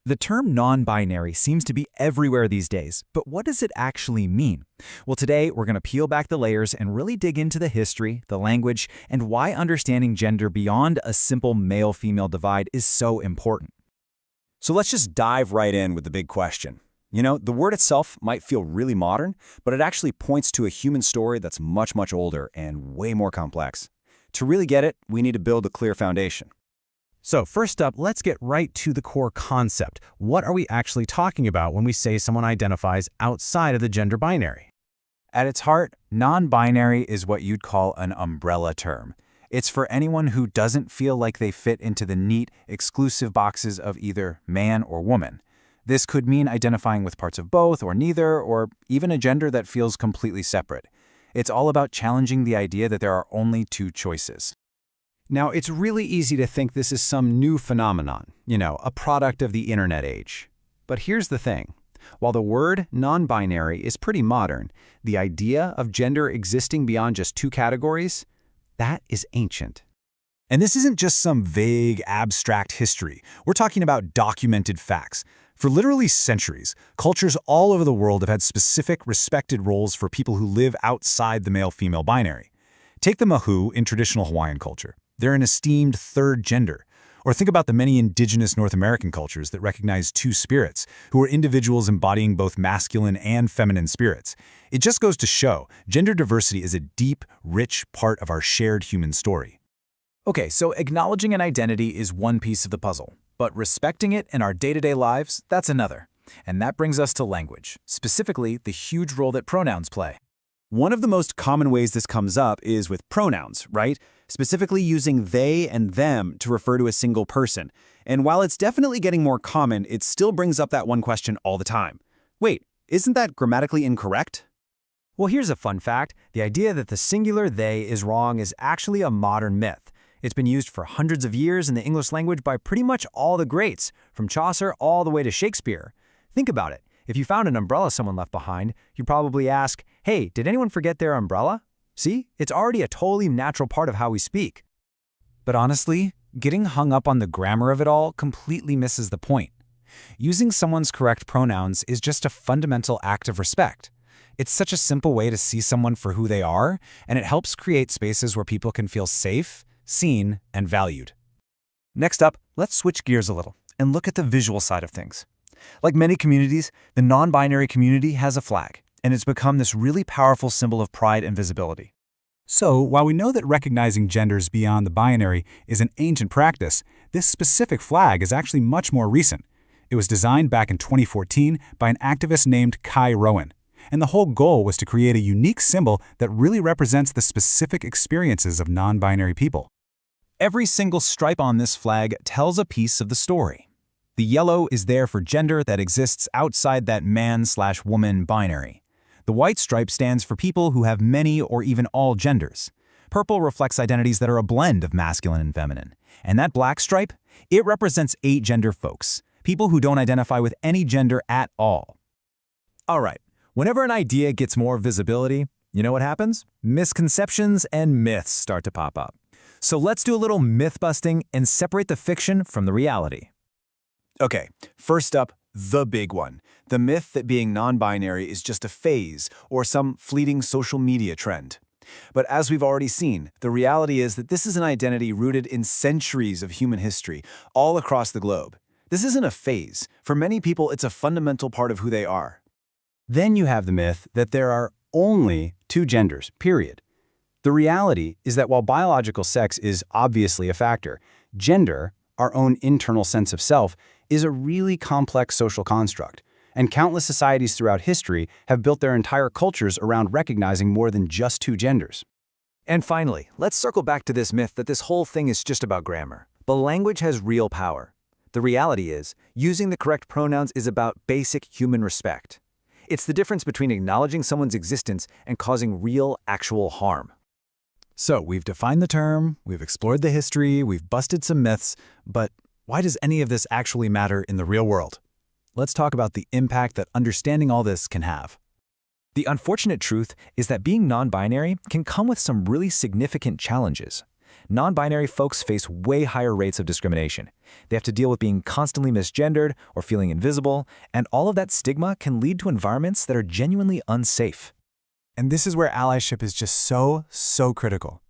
The term non-binary seems to be everywhere these days, but what does it actually mean? Well, today we're going to peel back the layers and really dig into the history, the language, and why understanding gender beyond a simple male-female divide is so important. So let's just dive right in with the big question. The word itself might feel really modern, but it actually points to a human story that's much, much older and way more complex. To really get it, we need to build a clear foundation. So first up, let's get right to the core concept. What are we actually talking about when we say someone identifies outside of the gender binary? At its heart, non-binary is what you'd call an umbrella term. It's for anyone who doesn't feel like they fit into the neat, exclusive boxes of either man or woman. This could mean identifying with parts of both or neither, or even a gender that feels completely separate. It's all about challenging the idea that there are only two choices. Now, it's really easy to think this is some new phenomenon, a product of the internet age. But here's the thing. While the word non-binary is pretty modern, the idea of gender existing beyond just two categories, that is ancient. And this isn't just some vague, abstract history. We're talking about documented facts. For literally centuries, cultures all over the world have had specific, respected roles for people who live outside the male-female binary. Take the Mahu in traditional Hawaiian culture. They're an esteemed third gender. Or think about the many indigenous North American cultures that recognize two spirits, who are individuals embodying both masculine and feminine spirits. It just goes to show, gender diversity is a deep, rich part of our shared human story. Okay, so acknowledging an identity is one piece of the puzzle, but respecting it in our day-to-day lives, that's another. And that brings us to language, specifically the huge role that pronouns play. One of the most common ways this comes up is with pronouns, right? Specifically using they and them to refer to a single person. And while it's definitely getting more common, it still brings up that one question all the time. Wait, isn't that grammatically incorrect? Well, here's a fun fact. The idea that the singular they is wrong is actually a modern myth. It's been used for hundreds of years in the English language by pretty much all the greats, from Chaucer all the way to Shakespeare. Think about it. If you found an umbrella someone left behind, you'd probably ask, hey, did anyone forget their umbrella? See, it's already a totally natural part of how we speak. But honestly, getting hung up on the grammar of it all completely misses the point. Using someone's correct pronouns is just a fundamental act of respect. It's such a simple way to see someone for who they are, and it helps create spaces where people can feel safe, seen, and valued. Next up, let's switch gears a little and look at the visual side of things. Like many communities, the non-binary community has a flag, and it's become this really powerful symbol of pride and visibility. So, while we know that recognizing genders beyond the binary is an ancient practice, this specific flag is actually much more recent. It was designed back in 2014 by an activist named Kai Rowan, and the whole goal was to create a unique symbol that really represents the specific experiences of non-binary people. Every single stripe on this flag tells a piece of the story. The yellow is there for gender that exists outside that man/woman binary. The white stripe stands for people who have many or even all genders. Purple reflects identities that are a blend of masculine and feminine. And that black stripe, it represents agender folks, people who don't identify with any gender at all. All right, whenever an idea gets more visibility, you know what happens? Misconceptions and myths start to pop up. So let's do a little myth busting and separate the fiction from the reality. Okay, first up, the big one. The myth that being non-binary is just a phase or some fleeting social media trend. But as we've already seen, the reality is that this is an identity rooted in centuries of human history all across the globe. This isn't a phase. For many people, it's a fundamental part of who they are. Then you have the myth that there are only two genders, period. The reality is that while biological sex is obviously a factor, gender, our own internal sense of self, is a really complex social construct, and countless societies throughout history have built their entire cultures around recognizing more than just two genders. And finally, let's circle back to this myth that this whole thing is just about grammar. But language has real power. The reality is, using the correct pronouns is about basic human respect. It's the difference between acknowledging someone's existence and causing real, actual harm. So we've defined the term, we've explored the history, we've busted some myths, but why does any of this actually matter in the real world? Let's talk about the impact that understanding all this can have. The unfortunate truth is that being non-binary can come with some really significant challenges. Non-binary folks face way higher rates of discrimination. They have to deal with being constantly misgendered or feeling invisible, and all of that stigma can lead to environments that are genuinely unsafe. And this is where allyship is just so critical.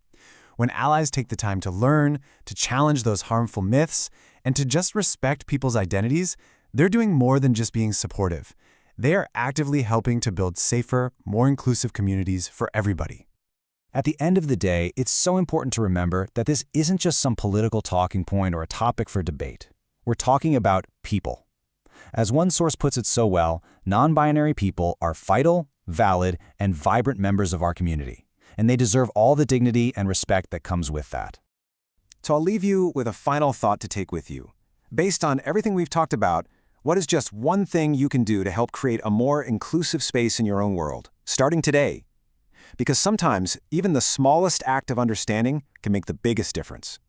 When allies take the time to learn, to challenge those harmful myths, and to just respect people's identities, they're doing more than just being supportive. They are actively helping to build safer, more inclusive communities for everybody. At the end of the day, it's so important to remember that this isn't just some political talking point or a topic for debate. We're talking about people. As one source puts it so well, non-binary people are vital, valid, and vibrant members of our community, and they deserve all the dignity and respect that comes with that. So I'll leave you with a final thought to take with you. Based on everything we've talked about, what is just one thing you can do to help create a more inclusive space in your own world, starting today? Because sometimes, even the smallest act of understanding can make the biggest difference.